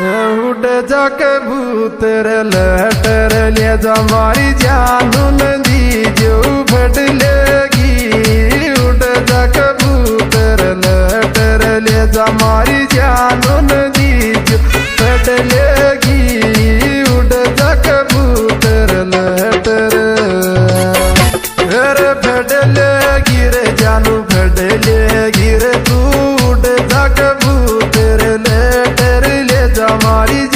उड़ जा कबूतर लहटर ले जा मारी जानू नदी जो फट लेगी। उड़ जा कबूतर लहटर ले जा मारी जानू नदी जो फट ले